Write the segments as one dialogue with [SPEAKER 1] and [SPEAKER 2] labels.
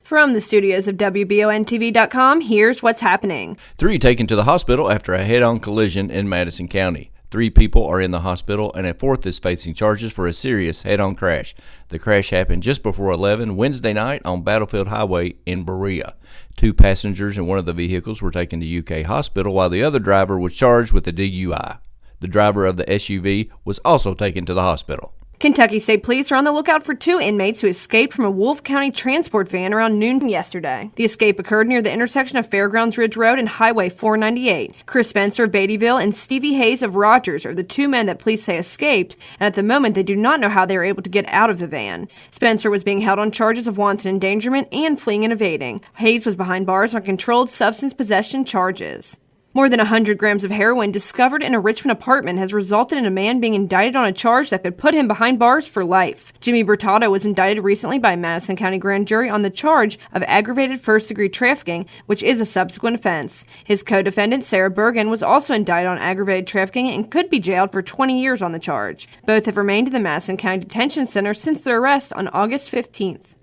[SPEAKER 1] From the studios of WBONTV.com, here's what's happening.
[SPEAKER 2] 3 taken to the hospital after a head-on collision in Madison County. 3 people are in the hospital, and a 4th is facing charges for a serious head-on crash. The crash happened just before 11 Wednesday night on Battlefield Highway in Berea. 2 passengers in one of the vehicles were taken to UK Hospital, while the other driver was charged with a DUI. The driver of the SUV was also taken to the hospital.
[SPEAKER 1] Kentucky State Police are on the lookout for 2 inmates who escaped from a Wolfe County transport van around noon yesterday. The escape occurred near the intersection of Fairgrounds Ridge Road and Highway 498. Chris Spencer of Beattyville and Stevie Hayes of Rogers are the 2 men that police say escaped, and at the moment they do not know how they were able to get out of the van. Spencer was being held on charges of wanton endangerment and fleeing and evading. Hayes was behind bars on controlled substance possession charges. More than 100 grams of heroin discovered in a Richmond apartment has resulted in a man being indicted on a charge that could put him behind bars for life. Jimmy Bertado was indicted recently by a Madison County grand jury on the charge of aggravated first-degree trafficking, which is a subsequent offense. His co-defendant, Sarah Bergen, was also indicted on aggravated trafficking and could be jailed for 20 years on the charge. Both have remained in the Madison County Detention Center since their arrest on August 15th.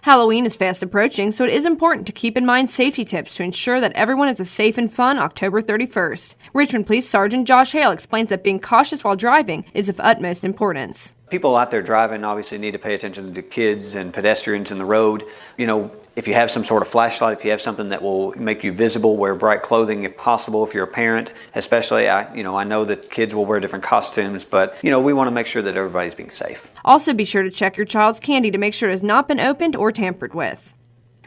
[SPEAKER 1] Halloween is fast approaching, so it is important to keep in mind safety tips to ensure that everyone has a safe and fun October 31st. Richmond Police Sergeant Josh Hale explains that being cautious while driving is of utmost importance.
[SPEAKER 3] People out there driving obviously need to pay attention to kids and pedestrians in the road. If you have some sort of flashlight, if you have something that will make you visible, wear bright clothing if possible. If you're a parent, especially, I know that kids will wear different costumes, but we want to make sure that everybody's being safe.
[SPEAKER 1] Also be sure to check your child's candy to make sure it has not been opened or tampered with.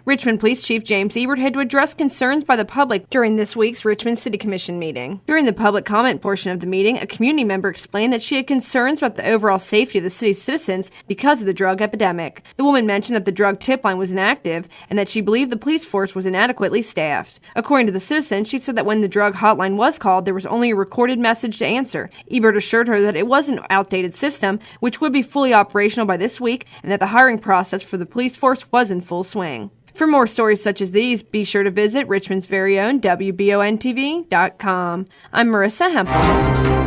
[SPEAKER 1] Richmond Police Chief James Ebert had to address concerns by the public during this week's Richmond City Commission meeting. During the public comment portion of the meeting, a community member explained that she had concerns about the overall safety of the city's citizens because of the drug epidemic. The woman mentioned that the drug tip line was inactive and that she believed the police force was inadequately staffed. According to the citizen, she said that when the drug hotline was called, there was only a recorded message to answer. Ebert assured her that it was an outdated system, which would be fully operational by this week, and that the hiring process for the police force was in full swing. For more stories such as these, be sure to visit Richmond's very own WBONTV.com. I'm Marissa Hempel.